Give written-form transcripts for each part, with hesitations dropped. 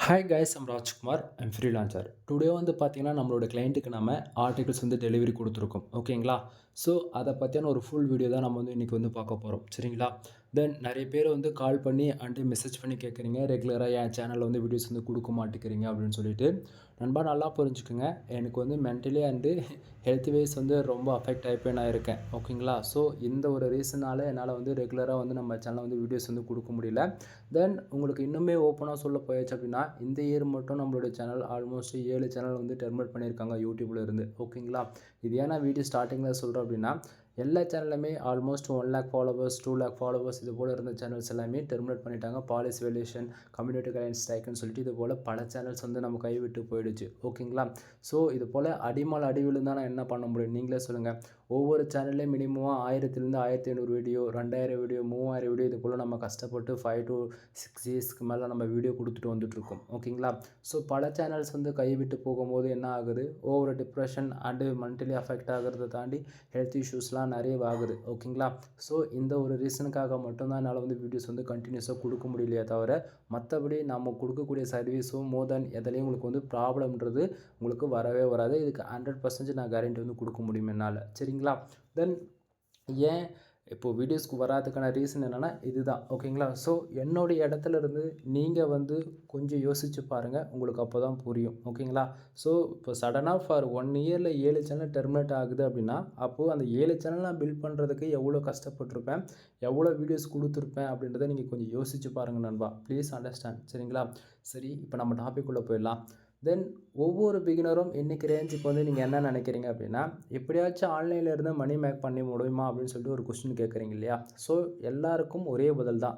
Hi guys, I'm Rajkumar. I'm freelancer. Today வந்து பார்த்தீங்கன்னா, நம்மளோட கிளையண்ட்டுக்கு நம்ம ஆர்டிகல்ஸ் வந்து டெலிவரி கொடுத்துருக்கோம். ஓகேங்களா? ஸோ, அதை பற்றியான ஒரு ஃபுல் வீடியோ தான் நம்ம வந்து இன்றைக்கி வந்து பார்க்க போகிறோம். சரிங்களா? தென் நிறைய பேர் வந்து கால் பண்ணி மெசேஜ் பண்ணி கேட்குறீங்க. ரெகுலராக என் சேனலில் வந்து வீடியோஸ் வந்து கொடுக்க மாட்டேங்கிறீங்க அப்படின்னு சொல்லிட்டு. நண்பா, நல்லா புரிஞ்சுக்குங்க. எனக்கு வந்து மென்டலி ஹெல்த் வைஸ் வந்து ரொம்ப அஃபெக்ட் ஆகி நான் இருக்கேன். ஓகேங்களா? ஸோ, இந்த ஒரு ரீசனால் என்னால் வந்து ரெகுலராக வந்து நம்ம சேனலில் வந்து வீடியோஸ் வந்து கொடுக்க முடியல. தென் உங்களுக்கு இன்னுமே ஓப்பனாக சொல்ல போயாச்சு அப்படின்னா, இந்த இயர் மட்டும் நம்மளுடைய சேனல் ஆல்மோஸ்ட் 7 சேனல் வந்து டெர்மினேட் பண்ணியிருக்காங்க யூடியூப்ல இருந்து. ஓகேங்களா? இது ஏன் நான் வீடியோ ஸ்டார்டிங்கில் சொல்கிறேன் அப்படின்னா, எல்லா சேனலுமே ஆல்மோஸ்ட் 1,00,000 ஃபாலோவர்ஸ், 2,00,000 ஃபாலோவர்ஸ் இது போல் இருந்த சேனல்ஸ் எல்லாமே டெர்மினேட் பண்ணிட்டாங்க. பாலிசி வேலியேஷன், கம்யூனிட்டி கைட்லைன்ஸ் ஸ்ட்ரைக்குன்னு சொல்லிட்டு இது போல் பல சேனல்ஸ் வந்து நம்ம கைவிட்டு போயிடுச்சு. ஓகேங்களா? ஸோ, இது போல் அடிமால் அடி விழுந்தா நான் என்ன பண்ண முடியும்? நீங்களே சொல்லுங்கள். ஒவ்வொரு சேனல்லையும் மினிமமாக 1000லேருந்து 1500 வீடியோ, 2000 வீடியோ, 3000 வீடியோ இது போல் நம்ம கஷ்டப்பட்டு 5 to 6 இயர்ஸ்க்கு மேலே நம்ம வீடியோ கொடுத்துட்டு வந்துட்டுருக்கோம். ஓகேங்களா? ஸோ, பல சேனல்ஸ் வந்து கைவிட்டு போகும்போது என்ன ஆகுது? ஓவர் டிப்ரெஷன் மென்டலி அஃபெக்ட் ஆகிறத தாண்டி ஹெல்த் இஷ்யூஸ்லாம் நிறைய ஆகுது. ஓகேங்களா? ஸோ, இந்த ஒரு ரீசனுக்காக மட்டும்தான் என்னால் வந்து வீடியோஸ் வந்து கண்டினியூஸாக கொடுக்க முடியலையே தவிர, மற்றபடி நம்ம கொடுக்கக்கூடிய சர்வீஸும் மோர் தென் எதுலேயும் உங்களுக்கு வந்து ப்ராப்ளம்ன்றது உங்களுக்கு வரவே வராது. இதுக்கு 100% நான் கேரண்டி வந்து கொடுக்க முடியும் என்னால். சரிங்களா? தென் ஏன் இப்போது வீடியோஸ்க்கு வராதுக்கான ரீசன் என்னென்னா இதுதான். ஓகேங்களா? ஸோ, என்னுடைய இடத்துல இருந்து நீங்கள் வந்து கொஞ்சம் யோசித்து பாருங்கள். உங்களுக்கு அப்போ தான் புரியும். ஓகேங்களா? ஸோ, இப்போ சடனாக ஃபார் 1 இயரில் 7 சேனல் டெர்மினேட் ஆகுது அப்படின்னா, அப்போது அந்த 7 சேனல் நான் பில்ட் பண்ணுறதுக்கு எவ்வளோ கஷ்டப்பட்டுருப்பேன், எவ்வளோ வீடியோஸ் கொடுத்துருப்பேன் அப்படின்றத நீங்கள் கொஞ்சம் யோசித்து பாருங்கள் நண்பா. Please understand. சரிங்களா? சரி, இப்போ நம்ம டாபிக் உள்ள போயிடலாம். தென் ஒவ்வொரு பிகினரும் இன்றைக்கி ரேஞ்சுக்கு வந்து நீங்கள் என்ன நினைக்கிறீங்க அப்படின்னா, எப்படியாச்சும் ஆன்லைனில் இருந்து மணி மேக் பண்ணி முடியுமா அப்படின்னு சொல்லிட்டு ஒரு கொஸ்டின் கேட்குறீங்க இல்லையா? ஸோ, எல்லாருக்கும் ஒரே பதில் தான்.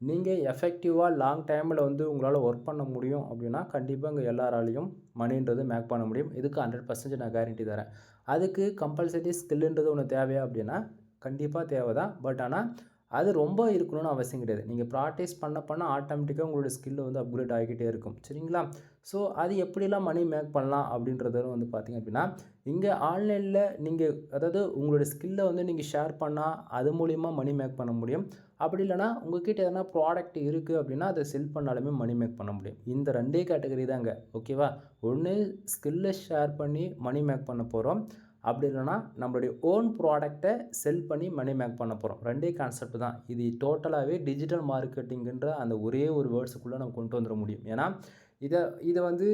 நீங்கள் எஃபெக்டிவாக லாங் டைமில் வந்து உங்களால் ஒர்க் பண்ண முடியும் அப்படின்னா, கண்டிப்பாக இங்கே எல்லாராலையும் மணின்றது மேக் பண்ண முடியும். இதுக்கு 100% நான் கேரண்டி தரேன். அதுக்கு கம்பல்சரி ஸ்கில்லுன்றது ஒன்று தேவையா அப்படின்னா, கண்டிப்பாக தேவை தான். பட் ஆனால் அது ரொம்ப இருக்கணும்னு அவசியம் கிடையாது. நீங்கள் ப்ராக்டிஸ் பண்ண ஆட்டோமேட்டிக்காக உங்களோட ஸ்கில் வந்து அப்கிரேட் ஆகிக்கிட்டே இருக்கும். சரிங்களா? ஸோ, அது எப்படிலாம் மணி மேக் பண்ணலாம் அப்படின்றத வந்து பார்த்திங்க அப்படின்னா, இங்கே ஆன்லைனில் நீங்கள் அதாவது உங்களோட ஸ்கில்லை வந்து நீங்கள் ஷேர் பண்ணால் அது மூலிமா மணி மேக் பண்ண முடியும். அப்படி இல்லைனா உங்கள்கிட்ட எதனா ப்ராடக்ட் இருக்குது அப்படின்னா அதை செல் பண்ணாலுமே மணி மேக் பண்ண முடியும். இந்த 2 கேட்டகரி தாங்க. ஓகேவா? ஒன்று ஸ்கில்லை ஷேர் பண்ணி மணி மேக் பண்ண போகிறோம். அப்படி இல்லைனா நம்மளுடைய ஓன் ப்ராடக்டை செல் பண்ணி மணி மேக் பண்ண போகிறோம். 2 கான்செப்ட் தான். இது டோட்டலாகவே டிஜிட்டல் மார்க்கெட்டிங்குன்ற அந்த ஒரே ஒரு வேர்ட்ஸுக்குள்ளே நம்ம கொண்டு வந்துட முடியும். ஏன்னா இதை வந்து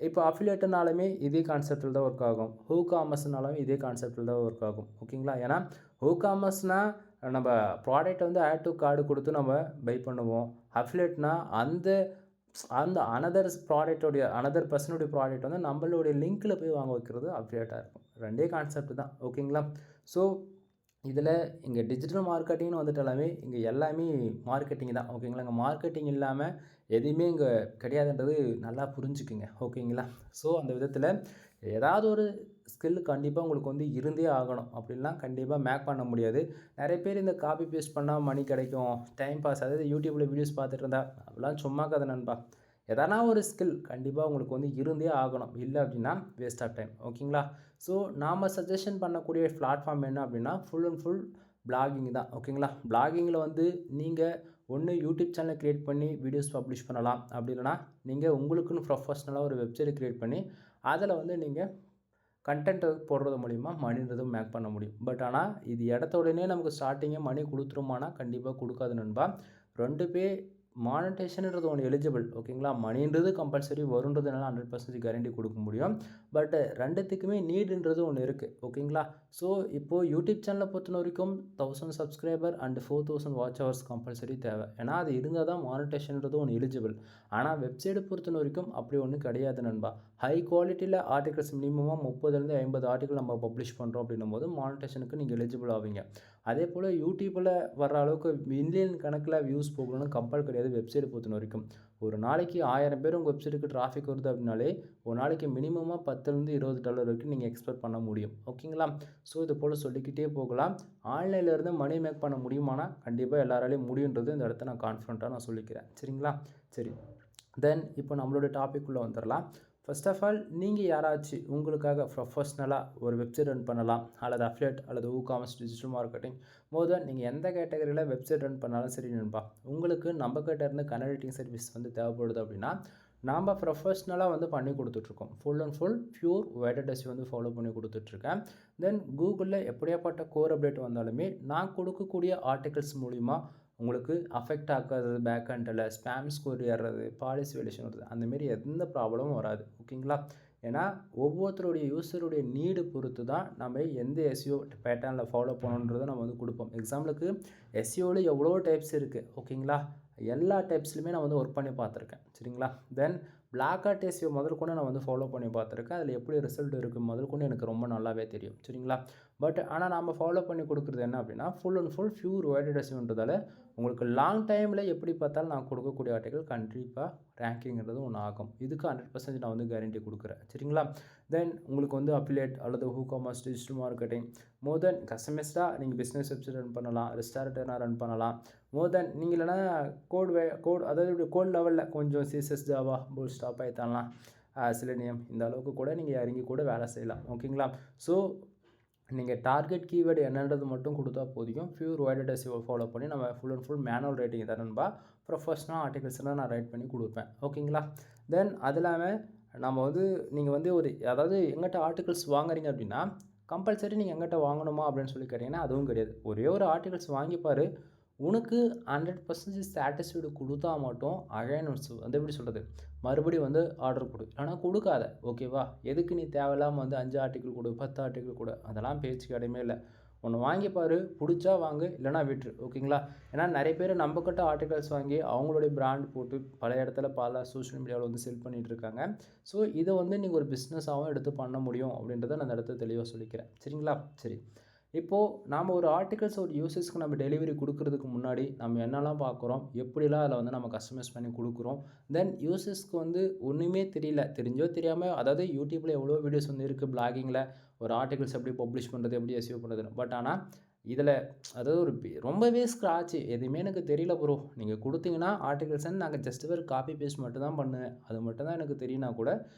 இப்போ அஃபிலியேட்டுனாலுமே இதே கான்செப்டில் தான் ஒர்க் ஆகும். ஹூ காமர்ஸ்னாலும் இதே கான்செப்டில் தான் ஒர்க் ஆகும். ஓகேங்களா? ஏன்னா ஹூ காமர்ஸ்னால் நம்ம ப்ராடக்ட்டை வந்து ஆட் டூ கார்டு கொடுத்து நம்ம பை பண்ணுவோம். அஃபிலியேட்னா அந்த அந்த அனதர் பர்சனுடைய ப்ராடக்ட் வந்து நம்மளுடைய லிங்க்கில் போய் வாங்க வைக்கிறது அஃபிலியேட்டாக இருக்கும். 2 கான்செப்ட் தான். ஓகேங்களா? ஸோ, இதில் இங்கே டிஜிட்டல் மார்க்கெட்டிங்னு வந்துட்டாலுமே இங்கே எல்லாமே மார்க்கெட்டிங் தான். ஓகேங்களா? இங்கே மார்க்கெட்டிங் இல்லாமல் எதுவுமே இங்கே கிடையாதுன்றது நல்லா புரிஞ்சுக்குங்க. ஓகேங்களா? ஸோ, அந்த விதத்தில் ஏதாவது ஒரு ஸ்கில் கண்டிப்பாக உங்களுக்கு வந்து இருந்தே ஆகணும். அப்படின்லாம் கண்டிப்பாக மேக் பண்ண முடியாது. நிறைய பேர் இந்த காப்பி பேஸ்ட் பண்ணால் மணி கிடைக்கும், டைம் பாஸ், அதாவது யூடியூப்பில் வீடியோஸ் பார்த்துட்டு இருந்தா அப்படிலாம் சும்மா கதை நண்பா. எதனா ஒரு ஸ்கில் கண்டிப்பாக உங்களுக்கு வந்து இருந்தே ஆகணும். இல்லை அப்படின்னா வேஸ்ட் ஆஃப் டைம். ஓகேங்களா? ஸோ, நாம் சஜஷன் பண்ணக்கூடிய பிளாட்ஃபார்ம் என்ன அப்படின்னா ஃபுல் அண்ட் ஃபுல் பிளாகிங் தான். ஓகேங்களா? பிளாகிங்கில் வந்து நீங்கள் ஒன்று யூடியூப் சேனல் க்ரியேட் பண்ணி வீடியோஸ் பப்ளிஷ் பண்ணலாம். அப்படி இல்லைனா நீங்கள் உங்களுக்குன்னு ப்ரொஃபஷ்னலாக ஒரு வெப்சைட் க்ரியேட் பண்ணி அதில் வந்து நீங்கள் கண்டென்ட் போடுறது மூலிமா மணின்றதும் மேக் பண்ண முடியும். பட் ஆனால் இது எடுத்த உடனே நமக்கு ஸ்டார்டிங்கே மணி கொடுத்துருமானா கண்டிப்பாக கொடுக்காது நண்பா. 2 பேர் மானிட்டைசேஷன்ன்றது ஒன்று எலிஜிபிள். ஓகேங்களா? மணின்றது கம்பல்சரி வருன்றதுனால 100% கேரண்டி கொடுக்க முடியும். பட் 2த்துக்குமே நீடுன்றது ஒன்று இருக்குது. ஓகேங்களா? ஸோ, இப்போது யூடியூப் சேனலை பொறுத்த வரைக்கும் 1000 subscriber and 4000 watch hours compulsory தேவை. ஏன்னா அது இருந்தால் தான் மானிட்டைசேஷன்ன்றது ஒன்று எலிஜிபிள். ஆனால் வெப்சைட்டை பொறுத்த வரைக்கும் அப்படி ஒன்றும் கிடையாது நண்பா. ஹை குவாலிட்டியில் ஆர்டிகல்ஸ் மினிமமாக 30லேருந்து 50 ஆர்டிகல் நம்ம பப்ளிஷ் பண்ணுறோம் அப்படின்னும் போது மானிட்டைசேஷனுக்கு நீங்கள் எலிஜிபிள் ஆவீங்க. அதே போல் யூடியூப்பில் வர்ற அளவுக்கு மில்லியன் கணக்கில் வியூஸ் போகணும்னு கம்பல் கிடையாது வெப்சைட்டை பொறுத்த வரைக்கும். ஒரு நாளைக்கு 1000 பேர் உங்கள் வெப்சைட்டுக்கு டிராஃபிக் வருது அப்படின்னாலே ஒரு நாளைக்கு மினிமமாக $10லேருந்து $20 வரைக்கும் நீங்கள் எக்ஸ்பெக்ட் பண்ண முடியும். ஓகேங்களா? ஸோ, இது போல் சொல்லிக்கிட்டே போகலாம். ஆன்லைனில் இருந்து மணி மேக் பண்ண முடியுமானா கண்டிப்பாக எல்லாராலையும் முடியுன்றது இந்த இடத்த நான் கான்ஃபிடண்ட்டாக நான் சொல்லிக்கிறேன். சரிங்களா? சரி. தென் இப்போ நம்மளோட டாபிக் உள்ள வந்துடலாம். ஃபர்ஸ்ட் ஆஃப் ஆல் நீங்கள் யாராச்சும் உங்களுக்காக ப்ரொஃபஷ்னலாக ஒரு வெப்சைட் ரன் பண்ணலாம், அல்லது அஃபிலியேட் அல்லது காமர்ஸ் டிஜிட்டல் மார்க்கெட்டிங் மோர் தென் நீங்கள் எந்த கேட்டகரியில் வெப்சைட் ரன் பண்ணாலும் சரி நண்பா, உங்களுக்கு நம்ம கிட்ட இருந்து கனெக்டிங் சர்வீஸ் வந்து தேவைப்படுது அப்படின்னா நாம் ப்ரொஃபஷ்னலாக வந்து பண்ணி கொடுத்துட்ருக்கோம். Full and full pure weighted SEO வந்து ஃபாலோ பண்ணி கொடுத்துட்ருக்கேன். தென் கூகுளில் எப்படியாப்பட்ட கோர் அப்டேட் வந்தாலுமே நான் கொடுக்கக்கூடிய ஆர்டிகல்ஸ் மூலிமா உங்களுக்கு அஃபெக்ட் ஆகாதது, பேக் எண்டில் ஸ்பேம் ஸ்கோர் ஏறுறது, பாலிசி வேலியேஷன் வருது, அந்தமாரி எந்த ப்ராப்ளமும் வராது. ஓகேங்களா? ஏன்னா ஒவ்வொருத்தருடைய யூஸருடைய நீடு பொறுத்து தான் நம்ம எந்த எஸ்இஓ பேட்டர்னில் ஃபாலோ பண்ணணுன்றதை நம்ம வந்து கொடுப்போம். எக்ஸாம்பிளுக்கு எஸ்இஓவில் எவ்வளோ டைப்ஸ் இருக்குது. ஓகேங்களா? எல்லா டைப்ஸ்லையுமே நான் வந்து ஒர்க் பண்ணி பார்த்துருக்கேன். சரிங்களா? தென் பிளாக் ஹாட் எஸ்இஓ முதல் கொண்டு நான் வந்து ஃபாலோ பண்ணி பார்த்துருக்கேன். அதில் எப்படி ரிசல்ட் இருக்குது முதல் கொண்டு எனக்கு ரொம்ப நல்லாவே தெரியும். சரிங்களா? பட் ஆனால் நம்ம ஃபாலோ பண்ணி கொடுக்குறது என்ன அப்படின்னா full and full pure weighted எஸ்இஓன்றதால உங்களுக்கு லாங் டைமில் எப்படி பார்த்தாலும் நான் கொடுக்கக்கூடிய ஆர்டிகல் கண்டிப்பாக ரேங்கிங்கிறது ஒன்று ஆகும். இதுக்கு 100% நான் வந்து கேரண்டி கொடுக்குறேன். சரிங்களா? தென் உங்களுக்கு வந்து அஃபிலியேட் அல்லது WooCommerce, டிஜிட்டல் மார்க்கெட்டிங், மோர் தென் கஸ்டமைஸ்டாக நீங்கள் பிஸ்னஸ் வெப்சைட் ரன் பண்ணலாம், ரெஸ்டாரண்ட்டாக ரன் பண்ணலாம். மோர் தென் நீங்கள் இல்லைனா கோட் அதாவது கோட் லெவலில் கொஞ்சம் சிஎஸ்எஸ், ஜாவா, பூட்ஸ்ட்ராப், பைத்தான்லாம், செலினியம் இந்த அளவுக்கு கூட நீங்கள் இறங்கி கூட வேலை செய்யலாம். ஓகேங்களா? ஸோ நீங்கள் டார்கெட் கீவேர்டு என்னன்றது மட்டும் கொடுத்தா போதும். ப்யூர் வெய்டட் எஸ்இஓ ஃபாலோ பண்ணி நம்ம full and full manual writing தான் நண்பா. ப்ரொஃபஷ்னல் ஆர்டிகல்ஸ்லாம் நான் ரைட் பண்ணி கொடுப்பேன். ஓகேங்களா? தென் அது இல்லாமல் நம்ம வந்து நீங்கள் வந்து அதாவது எங்கிட்ட ஆர்டிகல்ஸ் வாங்குறீங்க அப்படின்னா கம்பல்சரி நீங்கள் எங்கிட்ட வாங்கணுமா அப்படின்னு சொல்லி கேட்டிங்கன்னா அதுவும் கிடையாது. ஒரே ஒரு ஆர்டிகல்ஸ் வாங்கிப்பார், உனக்கு 100% சாட்டிஸ்ஃபைடு கொடுத்தா மட்டும் அகைன் வந்து எப்படி சொல்கிறது, மறுபடியும் வந்து ஆர்டர் கொடு, ஆனால் கொடுக்காத. ஓகேவா? எதுக்கு நீ தேவையில்லாமல் வந்து 5 ஆர்டிக்கிள் கொடு, 10 ஆர்டிக்கிள் கொடு, அதெல்லாம் பேச்சுக்கு இடமே இல்லை. ஒன்று வாங்கிப்பார், பிடிச்சா வாங்கு, இல்லைனா விட்டுரு. ஓகேங்களா? ஏன்னா நிறைய பேர் நம்மக்கிட்ட ஆர்டிகல்ஸ் வாங்கி அவங்களுடைய பிராண்ட் போட்டு பல இடத்துல பல சோஷியல் மீடியாவில் வந்து செல் பண்ணிகிட்டு இருக்காங்க. ஸோ இதை வந்து நீங்கள் ஒரு பிஸ்னஸாகவும் எடுத்து பண்ண முடியும் அப்படின்றத நான் இந்த இடத்துல தெளிவாக சொல்லிக்கிறேன். சரிங்களா? சரி, இப்போது நாம் ஒரு ஆர்டிகல்ஸ் ஒரு யூசர்ஸ்க்கு நம்ம டெலிவரி கொடுக்குறதுக்கு முன்னாடி நம்ம என்னெல்லாம் பார்க்குறோம், எப்படிலாம் அதில் வந்து நம்ம கஸ்டமைஸ் பண்ணி கொடுக்குறோம். தென் யூசர்ஸ்க்கு வந்து ஒன்றுமே தெரியல, தெரிஞ்சோ தெரியாமல், அதாவது யூடியூப்பில் எவ்வளோ வீடியோஸ் வந்து இருக்குது பிளாகிங்கில் ஒரு ஆர்டிகல்ஸ் எப்படி பப்ளிஷ் பண்ணுறது, எப்படி எஸ்இஓ பண்ணுறதுன்னு. பட் ஆனால் இதில் அதாவது ரொம்பவே ஸ்க்ராட்சு, எதுவுமே எனக்கு தெரியல ப்ரோ, நீங்கள் கொடுத்தீங்கன்னா ஆர்டிகல்ஸ்ன்னு நாங்கள் ஜஸ்ட் ஒரு காப்பி பேஸ்ட் மட்டும் தான் பண்ணுவேன், அது மட்டும் தான் எனக்கு தெரியும்னா கூட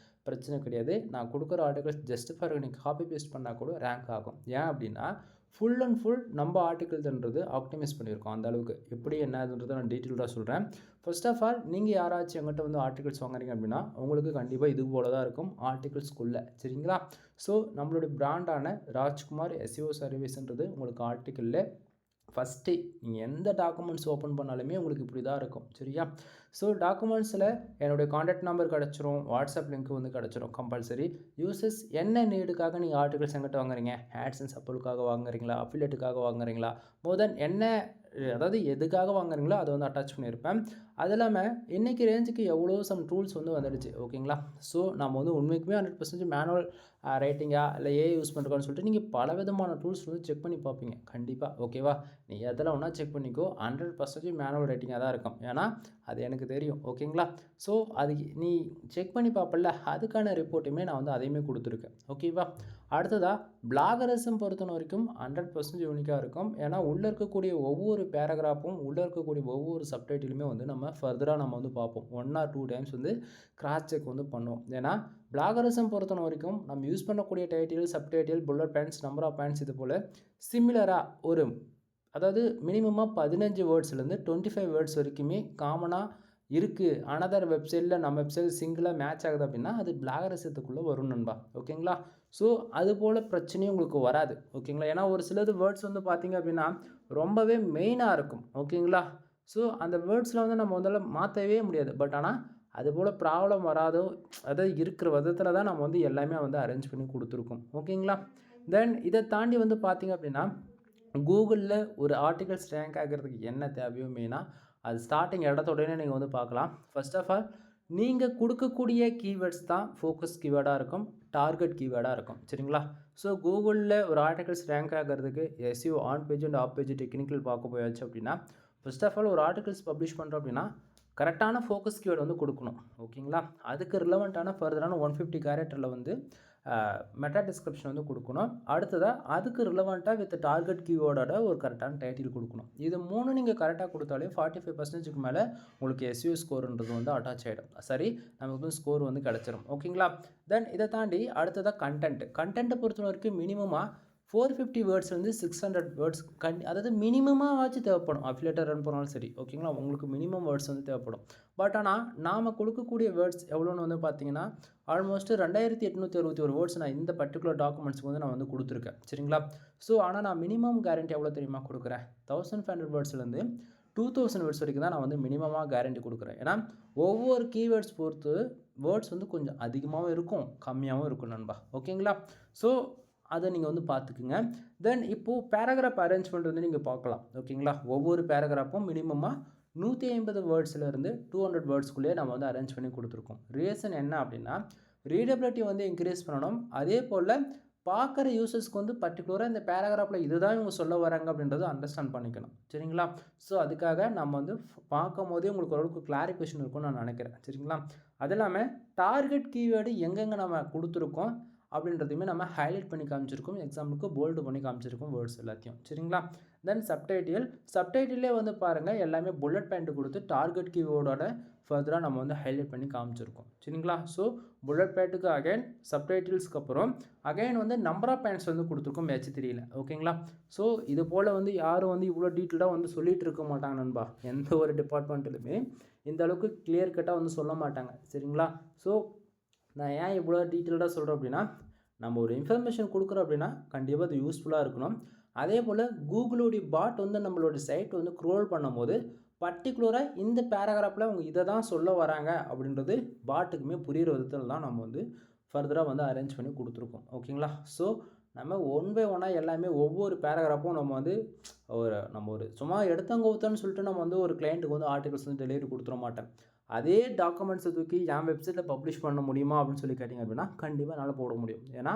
பிரச்சனை கிடையாது. நான் கொடுக்குற ஆர்டிகல்ஸ் ஜஸ்ட் ஃபார் நீங்கள் காப்பி பேஸ்ட் பண்ணால் கூட ரேங்க் ஆகும். ஏன் அப்படின்னா ஃபுல் அண்ட் ஃபுல் நம்ம ஆர்டிகல்ஸ்ன்றது ஆப்டிமைஸ் பண்ணியிருக்கோம். அந்த அளவுக்கு எப்படி என்னதுன்றதை நான் டீட்டெயில்டாக சொல்கிறேன். ஃபர்ஸ்ட் ஆஃப் ஆல் நீங்கள் யாராச்சும் எங்கிட்ட வந்து ஆர்டிகல்ஸ் வாங்குறீங்க அப்படின்னா உங்களுக்கு கண்டிப்பாக இது போல தான் இருக்கும் ஆர்டிகல்ஸ்குள்ளே. சரிங்களா? ஸோ நம்மளுடைய பிராண்டான ராஜ்குமார் எஸ்இஓ சர்வீஸ்ன்றது உங்களுக்கு ஆர்டிக்கலில் ஃபஸ்ட்டு நீங்கள் எந்த டாக்குமெண்ட்ஸ் ஓப்பன் பண்ணாலுமே உங்களுக்கு இப்படி தான் இருக்கும். சரியா? ஸோ டாக்குமெண்ட்ஸில் என்னுடைய காண்டாக்ட் நம்பர் கிடச்சிரும், வாட்ஸ்அப் லிங்க் வந்து கிடச்சிரும் கம்பல்சரி. யூசர்ஸ் என்ன நீடுக்காக நீங்கள் ஆர்டிகல்ஸ் எங்கிட்ட வாங்குறீங்க, ஆட்சன்ஸ் அப்பலுக்காக வாங்குறீங்களா, அஃபிலியேட்டுக்காக வாங்குறீங்களா, மோர் தென் என்ன அதாவது எதுக்காக வாங்குறீங்களோ அதை வந்து அட்டாச் பண்ணியிருப்பேன். அது இல்லாமல் இன்றைக்கி ரேஞ்சுக்கு எவ்வளோ சம் டூல்ஸ் வந்து வந்துடுச்சு. ஓகேங்களா? ஸோ நம்ம வந்து உண்மைக்குமே 100% மேனுவல் ரைட்டிங்கா இல்லை ஏஐ யூஸ் பண்ணுறோன்னு சொல்லிட்டு நீங்கள் பல விதமான டூல்ஸ் வந்து செக் பண்ணி பார்ப்பீங்க கண்டிப்பாக. ஓகேவா? நீ எதில் ஒன்றா செக் பண்ணிக்கோ, 100% மேனுவல் ரைட்டிங்காக தான் இருக்கும். ஏன்னா அது எனக்கு தெரியும். ஓகேங்களா? ஸோ அது நீ செக் பண்ணி பார்ப்பல, அதுக்கான ரிப்போர்ட்டுமே நான் வந்து அதையுமே கொடுத்துருக்கேன். ஓகேவா? அடுத்ததாக பிளாகரிசம் பொறுத்தன வரைக்கும் 100% யூனிக்காக இருக்கும். ஏன்னா உள்ளே இருக்கக்கூடிய ஒவ்வொரு பேராகிராஃபும் உள்ளே இருக்கக்கூடிய ஒவ்வொரு சப்டைட்டிலுமே வந்து நம்ம ஃபர்தராக நம்ம வந்து பார்ப்போம். 1 or 2 டைம்ஸ் வந்து கிராஸ் செக் வந்து பண்ணுவோம். ஏன்னா பிளாகரிசம் பொறுத்தன வரைக்கும் நம்ம யூஸ் பண்ணக்கூடிய title, subtitle, bullet points, number of points இது போல் சிமிலராக அதாவது மினிமமாக 15 வேர்ட்ஸ்லேருந்து 25 வேர்ட்ஸ் வரைக்குமே காமனாக இருக்குது. அனதர் வெப்சைட்டில் நம்ம வெப்சைட் சிங்கிளாக மேட்ச் ஆகுது அப்படின்னா அது பிளாகரிசத்துக்குள்ளே வரும் நண்பா. ஓகேங்களா? ஸோ அது போல் பிரச்சனையும் உங்களுக்கு வராது. ஓகேங்களா? ஏன்னா ஒரு சிலது வேர்ட்ஸ் வந்து பார்த்திங்க அப்படின்னா ரொம்பவே மெயினாக இருக்கும். ஓகேங்களா? ஸோ அந்த வேர்ட்ஸில் வந்து நம்ம வந்து மாற்றவே முடியாது. பட் ஆனால் அதுபோல் ப்ராப்ளம் வராதோ அதாவது இருக்கிற விதத்தில் தான் நம்ம வந்து எல்லாமே வந்து அரேஞ்ச் பண்ணி கொடுத்துருக்கோம். ஓகேங்களா? தென் இதை தாண்டி வந்து பார்த்திங்க அப்படின்னா கூகுளில் ஒரு ஆர்டிகல்ஸ் ரேங்க் ஆகிறதுக்கு என்ன தேவையோ மெயினாக அது ஸ்டார்டிங் இடத்தோடனே நீங்கள் வந்து பார்க்கலாம். ஃபர்ஸ்ட் ஆஃப் ஆல் நீங்கள் கொடுக்கக்கூடிய கீவேர்ட்ஸ் தான் ஃபோக்கஸ் கீவேர்டாக இருக்கும், டார்கெட் கீவேர்டாக இருக்கும். சரிங்களா? ஸோ கூகுளில் ஒரு ஆர்டிகல்ஸ் ரேங்க் ஆகிறதுக்கு SEO on page and half page technical பார்க்க போயாச்சு அப்படின்னா ஃபர்ஸ்ட் ஆஃப் ஆல் ஒரு ஆர்டிகல்ஸ் பப்ளிஷ் பண்ணுறோம் அப்படின்னா கரெக்டான ஃபோக்கஸ் கீவேர்டு வந்து கொடுக்கணும். ஓகேங்களா? அதுக்கு ரிலவெண்ட்டான ஃபர்தரான 150 கேரக்டரில் வந்து மெட்டா டிஸ்கிரிப்ஷன் வந்து கொடுக்கணும். அடுத்ததாக அதுக்கு ரிலவெண்ட்டாக வித் டார்கெட் கீவேர்டோட ஒரு கரெக்டான டைட்டில் கொடுக்கணும். இது 3 நீங்கள் கரெக்டாக கொடுத்தாலே 45%க்கு மேலே உங்களுக்கு எஸ்இஓ ஸ்கோர்ன்றது வந்து அட்டாச் ஆகிடும். சரி, நமக்கு வந்து ஸ்கோர் வந்து கிடச்சிரும். ஓகேங்களா? தென் இதை தாண்டி அடுத்ததாக கண்டென்ட்டை பொறுத்த வரைக்கும் மினிமமாக 450 வேர்ட்ஸ் வந்து 600 வேர்ட்ஸ் அதாவது மினிமமாக ஆச்சு தேவைப்படும். அஃபிலியேட்டர் ரன் பண்ணாலும் சரி, ஓகேங்களா? உங்களுக்கு மினிமம் வேர்ட்ஸ் வந்து தேவைப்படும். பட் ஆனால் நாம் கொடுக்கக்கூடிய வேர்ட்ஸ் எவ்வளோன்னு வந்து பார்த்தீங்கன்னா, ஆல்மோஸ்ட் 2861 வேர்ட்ஸ் நான் இந்த பர்டிகுலர் டாக்குமெண்ட்ஸ்க்கு வந்து நான் வந்து கொடுத்துருக்கேன். சரிங்களா? ஸோ ஆனால் நான் மினிமம் கேரண்டி எவ்வளோ தெரியுமா கொடுக்குறேன்? 1500 வேர்ட்ஸ்லேருந்து 2000 வேர்ட்ஸ் வரைக்கும் தான் நான் வந்து மினிமமாக கேரண்டி கொடுக்குறேன். ஏன்னா ஒவ்வொரு கீவேர்ட்ஸ் பொறுத்து வேர்ட்ஸ் வந்து கொஞ்சம் அதிகமாகவும் இருக்கும், கம்மியாகவும் இருக்கும் நண்பா. ஓகேங்களா? ஸோ அதை நீங்கள் வந்து பார்த்துக்குங்க. தென் இப்போது பேராகிராஃப் அரேஞ்ச்மெண்ட் வந்து நீங்கள் பார்க்கலாம். ஓகேங்களா? ஒவ்வொரு பேராகிராஃபும் மினிமமாக 150 வேர்ட்ஸ்லேருந்து 200 வேர்ட்ஸ்க்குள்ளேயே நம்ம வந்து அரேஞ்ச் பண்ணி கொடுத்துருக்கோம். ரீசன் என்ன அப்படின்னா, ரீடபிலிட்டி வந்து இன்க்ரீஸ் பண்ணணும். அதே போல் பார்க்குற யூசர்ஸ்க்கு வந்து பர்டிகுலராக இந்த பேராகிராஃபில் இதுதான் இவங்க சொல்ல வராங்க அப்படின்றத அண்டர்ஸ்டாண்ட் பண்ணிக்கணும். சரிங்களா? ஸோ அதுக்காக நம்ம வந்து பார்க்கும் போதே உங்களுக்கு ஓரளவுக்கு கிளாரிஃபிகேஷன் இருக்கும்னு நான் நினைக்கிறேன். சரிங்களா? அது இல்லாமல் டார்கெட் கீவேர்டு எங்கெங்கே நம்ம கொடுத்துருக்கோம் அப்படின்றதையுமே நம்ம ஹைலைட் பண்ணி காமிச்சிருக்கோம். எக்ஸாம்பிளுக்கு போல்டு பண்ணி காமிச்சிருக்கோம் வேர்ட்ஸ் எல்லாத்தையும். சரிங்களா? தென் சப்டைட்டிலே வந்து பாருங்கள், எல்லாமே புல்லட் பாயிண்ட் கொடுத்து டார்கெட் கீவேர்டோட ஃபர்தராக நம்ம வந்து ஹைலைட் பண்ணி காமிச்சிருக்கோம். சரிங்களா? ஸோ புல்லட் பாயிண்ட்டுக்கு அகைன் சப்டைட்டில்ஸ்க்கு அப்புறம் அகைன் வந்து நம்பர் ஆஃப் பாயிண்ட்ஸ் வந்து கொடுத்துருக்கோம் H3ல. ஓகேங்களா? ஸோ இது போல் வந்து யாரும் வந்து இவ்வளோ டீட்டெயிலாக வந்து சொல்லிகிட்டு இருக்க மாட்டாங்க நண்பா. எந்த ஒரு டிபார்ட்மெண்ட்டிலுமே இந்த அளவுக்கு கிளியர் கட்டாக வந்து சொல்ல மாட்டாங்க. சரிங்களா? ஸோ நான் ஏன் இவ்வளோ டீட்டெயில்டாக சொல்கிறேன் அப்படின்னா, நம்ம ஒரு இன்ஃபர்மேஷன் கொடுக்குறோம் அப்படின்னா கண்டிப்பாக அது யூஸ்ஃபுல்லாக இருக்கணும். அதே போல் கூகுளோடைய பாட் வந்து நம்மளோட சைட் வந்து க்ரோல் பண்ணும்போது பர்டிகுலராக இந்த பேராகிராஃபில் அவங்க இதை தான் சொல்ல வராங்க அப்படின்றது பாட்டுக்குமே புரிகிற விதத்தில் தான் நம்ம வந்து ஃபர்தராக வந்து அரேஞ்ச் பண்ணி கொடுத்துருக்கோம். ஓகேங்களா? ஸோ நம்ம ஒன் பை ஒன்னாக எல்லாமே ஒவ்வொரு பேராகிராஃபும் நம்ம வந்து ஒரு சும்மா எடுத்தங்கவுத்தன்னு சொல்லிட்டு நம்ம வந்து ஒரு கிளைண்ட்டுக்கு வந்து ஆர்டிகல்ஸ் வந்து டெலிவரி கொடுத்துட மாட்டேன். அதே டாக்குமெண்ட்ஸை தூக்கி என் வெப்சைட்டில் பப்ளிஷ் பண்ண முடியுமா அப்படின்னு சொல்லி கேட்டிங்க அப்படின்னா கண்டிப்பாக என்னால் போட முடியும். ஏன்னா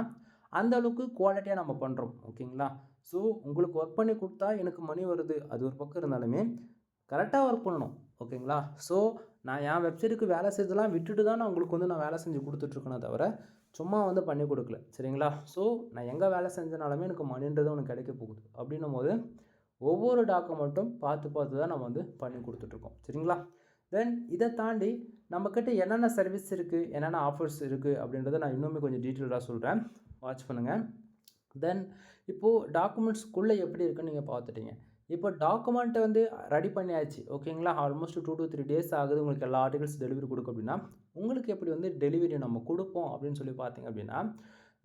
அந்த அளவுக்கு குவாலிட்டியாக நம்ம பண்ணுறோம். ஓகேங்களா? ஸோ உங்களுக்கு ஒர்க் பண்ணி கொடுத்தா எனக்கு மணி வருது, அது ஒரு பக்கம் இருந்தாலுமே கரெக்டாக ஒர்க் பண்ணணும். ஓகேங்களா? ஸோ நான் என் வெப்சைட்டுக்கு வேலை செய்ததெல்லாம் விட்டுட்டு தான் நான் உங்களுக்கு வந்து நான் வேலை செஞ்சு கொடுத்துட்ருக்கேனே தவிர சும்மா வந்து பண்ணி கொடுக்கல. சரிங்களா? ஸோ நான் எங்கே வேலை செஞ்சனாலுமே எனக்கு மணின்றது உனக்கு கிடைக்க போகுது. அப்படின்னும் போது ஒவ்வொரு டாக்குமெண்ட்டும் பார்த்து தான் நம்ம வந்து பண்ணி கொடுத்துட்ருக்கோம். சரிங்களா? தென் இதை தாண்டி நம்மக்கிட்ட என்னென்ன சர்வீஸ் இருக்குது, என்னென்ன ஆஃபர்ஸ் இருக்குது அப்படின்றத நான் இன்னுமே கொஞ்சம் டீட்டெயிலாக சொல்கிறேன். வாட்ச் பண்ணுங்கள். தென் இப்போது டாக்குமெண்ட்ஸ்க்குள்ளே எப்படி இருக்குன்னு நீங்கள் பார்த்துட்டீங்க. இப்போ டாக்குமெண்ட்டை வந்து ரெடி பண்ணியாச்சு. ஓகேங்களா? ஆல்மோஸ்ட் 2 to 3 டேஸ் ஆகுது உங்களுக்கு எல்லா ஆர்டிகல்ஸ் டெலிவரி கொடுக்க அப்படின்னா, உங்களுக்கு எப்படி வந்து டெலிவரி நம்ம கொடுப்போம் அப்படின்னு சொல்லி பார்த்தீங்க அப்படின்னா,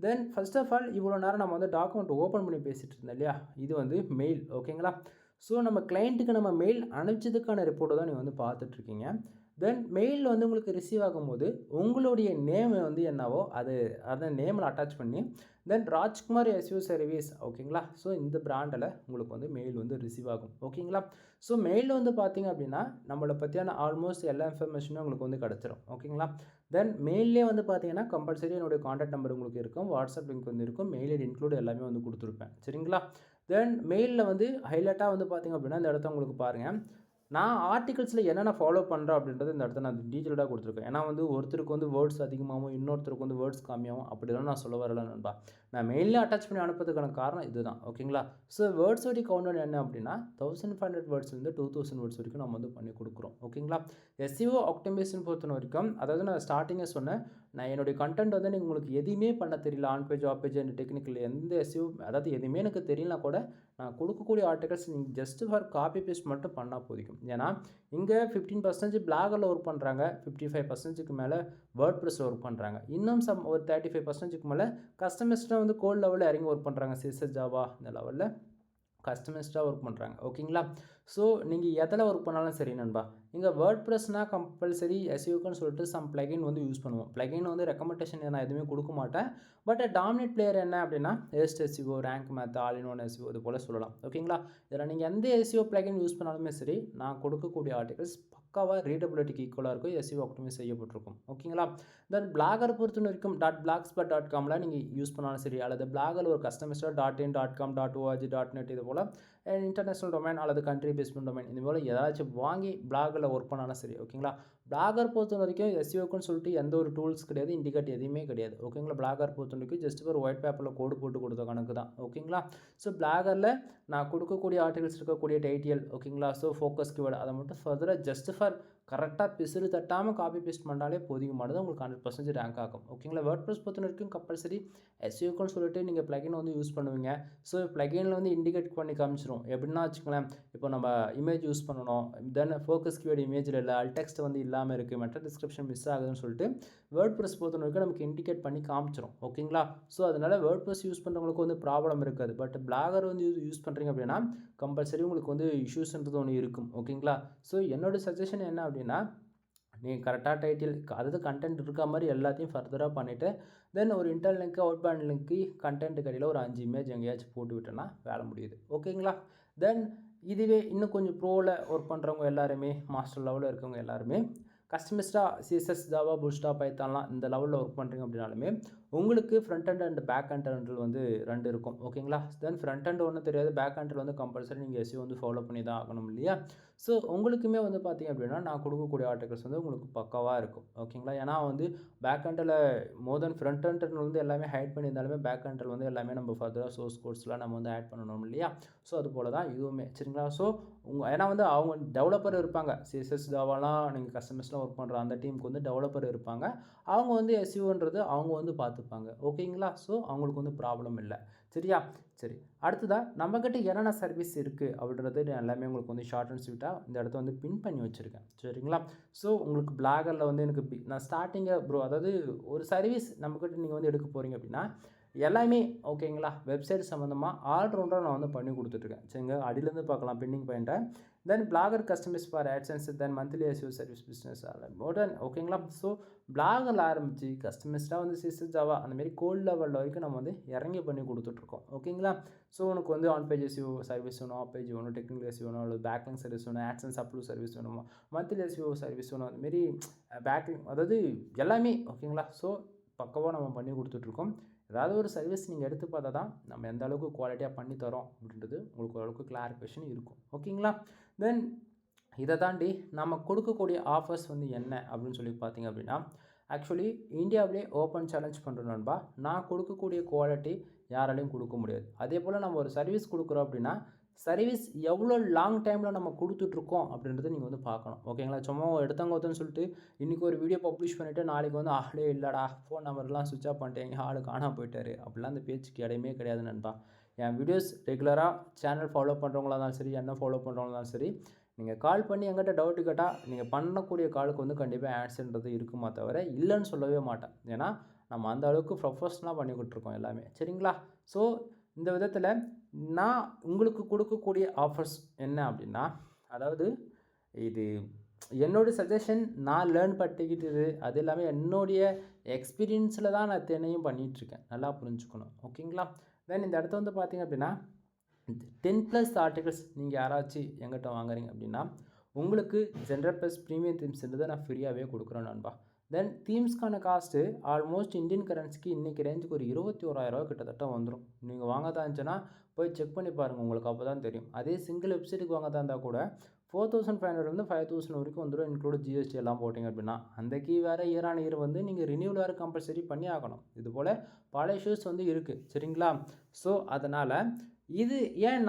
தென் ஃபர்ஸ்ட் ஆஃப் ஆல் இவ்வளோ நேரம் நம்ம வந்து டாக்குமெண்ட் ஓப்பன் பண்ணி பேசிகிட்டு இருந்தோம் இல்லையா? இது வந்து மெயில். ஓகேங்களா? ஸோ நம்ம கிளைண்ட்டுக்கு நம்ம மெயில் அனுப்பிச்சதுக்கான ரிப்போர்ட்டை தான் நீங்கள் வந்து பார்த்துட்ருக்கீங்க. தென் மெயிலில் வந்து உங்களுக்கு ரிசீவ் ஆகும்போது உங்களுடைய நேம் வந்து என்னவோ அதை நேமில் அட்டாச் பண்ணி தென் ராஜ்குமார் எஸ்யூ சர்வீஸ். ஓகேங்களா? ஸோ இந்த பிராண்டில் உங்களுக்கு வந்து மெயில் வந்து ரிசீவ் ஆகும். ஓகேங்களா? ஸோ மெயிலில் வந்து பார்த்தீங்க அப்படின்னா நம்மளை பற்றியான ஆல்மோஸ்ட் எல்லா இன்ஃபர்மேஷனும் உங்களுக்கு வந்து கிடச்சிரும். ஓகேங்களா? தென் மெயிலே வந்து பார்த்தீங்கன்னா கம்பல்சரி என்னுடைய காண்டாக்ட் நம்பர் உங்களுக்கு இருக்கும், வாட்ஸ்அப் லிங்க் வந்து இருக்கும், மெயில் ஐடி இன்க்ளூட் எல்லாமே வந்து கொடுத்துருப்பேன். சரிங்களா? தென் மெயிலில் வந்து ஹைலைட்டாக வந்து பார்த்திங்க அப்படின்னா இந்த இடத்த உங்களுக்கு பாருங்கள், நான் ஆர்டிகல்ஸில் என்னென்ன ஃபாலோ பண்ணுறேன் அப்படின்றது இந்த இடத்துல நான் டீட்டெயில்டாக கொடுத்துருக்கேன். ஏன்னா வந்து ஒருத்தருக்கு வந்து வேர்ட்ஸ் அதிகமாகவும் இன்னொருத்தருக்கு வந்து வேர்ட்ஸ் கம்மியாகவும் அப்படிலாம் நான் சொல்ல வரல நண்பா. நான் மெயிலில் அட்டாச் பண்ணி அனுப்புறதுக்கான காரணம் இதுதான். ஓகேங்களா? ஸோ வேர்ட்ஸோடைய கவுண்ட் என்ன அப்படின்னா 1500 வேர்ட்ஸ்லேருந்து 2000 வேர்ட்ஸ் வரைக்கும் நம்ம வந்து பண்ணி கொடுக்குறோம். ஓகேங்களா? SEO ஆப்டிமைசேஷன் பொறுத்த வரைக்கும், அதாவது நான் ஸ்டார்டிங்கே சொன்னேன், நான் என்னுடைய கண்டென்ட் வந்து நீங்கள் உங்களுக்கு எதுவுமே பண்ண தெரியல, on page off page and technical எந்த SEO அதாவது எதுவுமே எனக்கு தெரியலனா கூட நான் கொடுக்கக்கூடிய ஆர்டிகல்ஸ் நீங்கள் ஜஸ்ட் ஃபார் காப்பி பேஸ்ட் மட்டும் பண்ணால் போதிக்கும். ஏன்னா இங்கே 15% பிளாகரில் ஒர்க் பண்ணுறாங்க, 55%க்கு மேலே வேர்ட் ப்ரெஸ்ஸில் ஒர்க் பண்ணுறாங்க, இன்னும் ஒரு 35%க்கு மேலே கஸ்டமைஸ்டாக வந்து கோட் லெவலில் இறங்கி ஒர்க் பண்ணுறாங்க. CSS ஜாவா இந்த லெவலில் கஸ்டமைஸ்டாக ஒர்க் பண்ணுறாங்க. ஓகேங்களா? ஸோ நீங்கள் எதில் ஒர்க் பண்ணாலும் சரி நண்பா, இங்கே வேர்ட் ப்ரெஸ்னால் கம்பல்சரி SEOக்குன்னு சொல்லிட்டு சம் பிளகின் வந்து யூஸ் பண்ணுவோம். பிளகின் வந்து ரெக்கமெண்டேஷன் நான் எதுவுமே கொடுக்க மாட்டேன். பட் டாமினேட் பிளேயர் என்ன அப்படின்னா எஸ்ட் SEO, rank math, all in one SEO இது போல் சொல்லலாம். ஓகேங்களா? இதில் நீங்கள் எந்த SEO பிளகின் யூஸ் பண்ணாலுமே சரி, நான் கொடுக்கக்கூடிய ஆர்டிகல்ஸ் பக்காவாக ரீடபிலிட்டிக்கு ஈக்குவலாக இருக்கும், SEO ஆப்டிமைஸ் செய்யப்பட்டிருக்கும். ஓகேங்களா? தென் பிளாகர் பொறுத்த வரைக்கும் .blogspot.comல நீங்கள் யூஸ் பண்ணாலும் சரி, அல்லது பிளாகரில் ஒரு கஸ்டமைஸ்டாக .in, .com, .org, .net இது போல் இன்டர்நேஷ்னல் டொமைன் அல்லது கண்ட்ரி பேஸ்மெண்ட் டொமைன் இது போல் ஏதாச்சும் வாங்கி பிளாகில் ஒர்க் பண்ணாலும் சரி. ஓகேங்களா? பிளாகர் பொறுத்த வரைக்கும் SEOக்குன்னு சொல்லிட்டு எந்த ஒரு டூல்ஸ் கிடையாது, இண்டிகேட் எதுவுமே கிடையாது. ஓகேங்களா? பிளாகர் பொறுத்த வரைக்கும் ஜஸ்ட் ஒரு ஒயிட் பேப்பரில் கோடு போட்டு கொடுத்த கணக்கு தான். ஓகேங்களா? ஸோ பிளாகரில் நான் கொடுக்கக்கூடிய ஆர்டிகல்ஸ் இருக்கக்கூடிய டைட்டில், ஓகேங்களா? ஸோ ஃபோக்கஸ் கீவேர்டு அதை மட்டும் ஃபர்தராக ஜஸ்ட் ஃபார் கரெக்டாக பிசுறு தட்டாமல் காப்பி பேஸ்ட் பண்ணாலே போதுமானது உங்களுக்கு 100% ரேங்க் ஆகும். ஓகேங்களா? வேர்ட்பிரஸ் பொறுத்தவரைக்கும் கம்பல்சரி எஸ்இஓக்குன்னு சொல்லிட்டு நீங்கள் பிளகின் வந்து யூஸ் பண்ணுவீங்க. ஸோ பிளகினில் வந்து இண்டிகேட் பண்ணி காமிச்சிரும். எப்படின்னா வச்சுக்கோங்களேன், இப்போ நம்ம இமேஜ் யூஸ் பண்ணணும், தென் ஃபோக்கஸ் கீவேர்டு இமேஜில் இல்லை, அல்டெக்ஸ்ட் வந்து இல்லாமல் இருக்குது, மெட்டா டிஸ்கிரிப்ஷன் மிஸ் ஆகுதுன்னு சொல்லிட்டு வேர்ட்பிரஸ் பொறுத்தவரைக்கும் நமக்கு இண்டிகேட் பண்ணி காமிச்சிரும். ஓகேங்களா? ஸோ அதனால் வேர்ட்பிரஸ் யூஸ் பண்ணுறவங்களுக்கு வந்து ப்ராப்ளம் இருக்காது. பட் பிளாகர் வந்து யூஸ் பண்ணுறீங்க அப்படின்னா கம்பல்சரி உங்களுக்கு வந்து இஷ்யூஸ்ன்றது ஒன்று இருக்கும். ஓகேங்களா? ஸோ என்னோடய சஜஷன் என்ன அப்படின்னா, நீங்கள் கரெக்டாக டைட்டில் அதாவது கண்டென்ட் இருக்க மாதிரி எல்லாத்தையும் ஃபர்தராக பண்ணிவிட்டு தென் ஒரு இன்டர்னல் லிங்க்கு அவுட் பேண்ட் லிங்க்கு கண்டென்ட்டுக்கு அடியில் ஒரு 5 இமேஜ் எங்கேயாச்சும் போட்டு விட்டோன்னா வேலை முடியுது. ஓகேங்களா? தென் இதுவே இன்னும் கொஞ்சம் ப்ரோவில் ஒர்க் பண்ணுறவங்க எல்லாருமே, மாஸ்டர் லெவலில் இருக்கவங்க எல்லாருமே கஸ்டமைஸ்டாக சிஎஸ்எஸ், ஜாவா, பூட்ஸ்ட்ராப், பைத்தான்லாம் இந்த லெவலில் ஒர்க் பண்ணுறீங்க அப்படின்னாலுமே உங்களுக்கு front end and back end வந்து 2 இருக்கும். ஓகேங்களா? தென் ஃப்ரண்ட் எண்ட் ஒன்றும் தெரியாது, பேக் எண்டில் வந்து கம்பல்சரி நீங்கள் எஸ்இஓ வந்து ஃபாலோ பண்ணி தான் ஆகணும் இல்லையா? ஸோ உங்களுக்குமே வந்து பார்த்தீங்க அப்படின்னா நான் கொடுக்கக்கூடிய ஆர்டிகல்ஸ் வந்து உங்களுக்கு பக்காவாக இருக்கும். ஓகேங்களா? ஏன்னா வந்து பேக் எண்டில் மோர் தென் ஃப்ரண்ட் எண்டில் வந்து எல்லாமே ஹைட் பண்ணியிருந்தாலுமே பேக் எண்டில் வந்து எல்லாமே நம்ம ஃபர்தராக சோர்ஸ் கோட்ஸ்லாம் நம்ம வந்து ஆட் பண்ணணும் இல்லையா? ஸோ அது போல தான் இதுவுமே. சரிங்களா? ஸோ ஏன்னா வந்து அவங்க டெவலப்பர் இருப்பாங்க, சிஎஸ்எஸ், ஜாவாலாம் நீங்கள் கஸ்டமர்ஸ்லாம் ஒர்க் பண்ணுற அந்த டீமுக்கு வந்து டெவலப்பர் இருப்பாங்க. அவங்க வந்து எஸ்இஓன்றது அவங்க வந்து பார்த்துப்பாங்க. ஓகேங்களா? ஸோ அவங்களுக்கு வந்து ப்ராப்ளம் இல்லை. சரியா? சரி, அடுத்ததாக நம்மக்கிட்ட என்னென்ன சர்வீஸ் இருக்குது அப்படின்றது நான் எல்லாமே உங்களுக்கு வந்து ஷார்ட் அண்ட் ஸ்வீட்டாக இந்த இடத்த வந்து பின் பண்ணி வச்சுருக்கேன். சரிங்களா? ஸோ உங்களுக்கு பிளாகரில் வந்து எனக்கு நான் ஸ்டார்டிங்காக அதாவது ஒரு சர்வீஸ் நம்மக்கிட்ட நீங்கள் வந்து எடுக்க போகிறீங்க அப்படின்னா எல்லாமே ஓகேங்களா? வெப்சைட் சம்மந்தமாக ஆல்ரவுண்டாக நான் வந்து பண்ணி கொடுத்துட்ருக்கேன். சரிங்க, அடியிலேருந்து பார்க்கலாம் பின்னிங் பாயிண்ட்டை. Then blogger customize for AdSense, then monthly SEO service business modern. ஓகேங்களா? ஸோ பிளாகரில் ஆரம்பித்து கஸ்டமைஸ்டாக வந்து சிஎஸ்எஸ், ஜாவா அந்தமாரி கோல்ட் லெவலில் வரைக்கும் நம்ம வந்து இறங்கி பண்ணி கொடுத்துட்ருக்கோம். ஓகேங்களா? ஸோ உனக்கு வந்து ஆன் பேஜ் எஸ்இஓ சர்வீஸ் வேணும், ஆஃப் பேஜ் வேணும், டெக்னிக்கல் எஸ்இஓ வேணும், அல்லது பேக்லிங் சர்வீஸ் வேணும், ஆட்சன்ஸ் அப்ரூவ் சர்வீஸ் வேணுமா, மந்த்லி எஸ்இஓ சர்வீஸ் வேணும், அதுமாரி பேக்லிங் அதாவது எல்லாமே. ஓகேங்களா? ஸோ பக்கவாக நம்ம பண்ணி கொடுத்துட்ருக்கோம். ஏதாவது ஒரு சர்வீஸ் நீங்கள் எடுத்து பார்த்தா தான் நம்ம எந்த அளவுக்கு குவாலிட்டியாக பண்ணி தரோம் அப்படின்றது உங்களுக்கு ஓரளவுக்கு கிளாரிஃபிகேஷன் இருக்கும். ஓகேங்களா? தென் இதை தாண்டி நம்ம கொடுக்கக்கூடிய ஆஃபர்ஸ் வந்து என்ன அப்படின்னு சொல்லி பார்த்தீங்க அப்படின்னா, ஆக்சுவலி இந்தியாவிலே ஓப்பன் சேலஞ்ச் பண்ணுறோம் நண்பா. நான் கொடுக்கக்கூடிய குவாலிட்டி யாராலையும் கொடுக்க முடியாது. அதே போல் நம்ம ஒரு சர்வீஸ் கொடுக்குறோம் அப்படின்னா சர்வீஸ் எவ்வளோ லாங் டைமில் நம்ம கொடுத்துட்ருக்கோம் அப்படின்றத நீங்கள் வந்து பார்க்கணும். ஓகேங்களா? சும்மா எடுத்தவங்கன்னு சொல்லிட்டு இன்றைக்கி ஒரு வீடியோ பப்ளிஷ் பண்ணிவிட்டு நாளைக்கு வந்து ஆளே இல்லைடா, ஃபோன் நம்பர்லாம் சுவிட்ச் ஆஃப் பண்ணிட்டேங்க, ஆள் காணாமல் போயிட்டார் அப்படிலாம் அந்த பேச்சுக்கு இடமே கிடையாது நண்பா. என் வீடியோஸ் ரெகுலராக சேனல் ஃபாலோ பண்ணுறவங்களா இருந்தாலும் சரி, என்ன ஃபாலோ பண்ணுறவங்களா இருந்தாலும் சரி, நீங்கள் கால் பண்ணி எங்கிட்ட டவுட்டு கேட்டால் நீங்கள் பண்ணக்கூடிய காலுக்கு வந்து கண்டிப்பாக ஆன்சர்ன்றது இருக்குமா தவிர இல்லைன்னு சொல்லவே மாட்டேன். ஏன்னா நம்ம அந்த அளவுக்கு ப்ரொஃபஷ்னலாக பண்ணி கொடுத்துருக்கோம் எல்லாமே. சரிங்களா? ஸோ இந்த விதத்தில் நான் உங்களுக்கு கொடுக்கக்கூடிய ஆஃபர்ஸ் என்ன அப்படின்னா, அதாவது இது என்னோடய சஜஷன், நான் லேர்ன் பண்ணிக்கிட்டது, அது எல்லாமே என்னுடைய எக்ஸ்பீரியன்ஸில் தான் நான் இத்தனையும் பண்ணிகிட்ருக்கேன். நல்லா புரிஞ்சுக்கணும். ஓகேங்களா? தென் இந்த இடத்த வந்து பார்த்திங்க அப்படின்னா 10+ ஆர்டிகல்ஸ் நீங்கள் யாராச்சும் எங்கிட்ட வாங்குறீங்க அப்படின்னா உங்களுக்கு ஜென்ரல் ப்ளஸ் ப்ரீமியம் தீம்ஸ்ன்றதை நான் ஃப்ரீயாகவே கொடுக்குறேன் நண்பா. தென் தீம்ஸ்க்கான காஸ்ட்டு ஆல்மோஸ்ட் இந்தியன் கரன்சிக்கு இன்றைக்கி ரேஞ்சுக்கு ஒரு 21,000 கிட்டத்தட்ட வந்துடும். நீங்கள் வாங்கதான் இருந்துச்சுன்னா போய் செக் பண்ணி பாருங்கள், உங்களுக்கு அப்போ தான் தெரியும். அதே சிங்கிள் வெப்சைட்டுக்கு வாங்கதான் இருந்தால் கூட 4,500 5,000 வரைக்கும் வந்துடும், இன்க்ளூட் ஜிஎஸ்டி எல்லாம் போட்டிங்க அப்படின்னா. அந்த கீ வேறு இயர் ஆன் இயர் வந்து நீங்கள் ரினியூவல் வேறு கம்பல்சரி பண்ணி ஆகணும். இதுபோல் பல இஷ்யூஸ் வந்து இருக்குது. சரிங்களா? ஸோ அதனால் இது ஏன்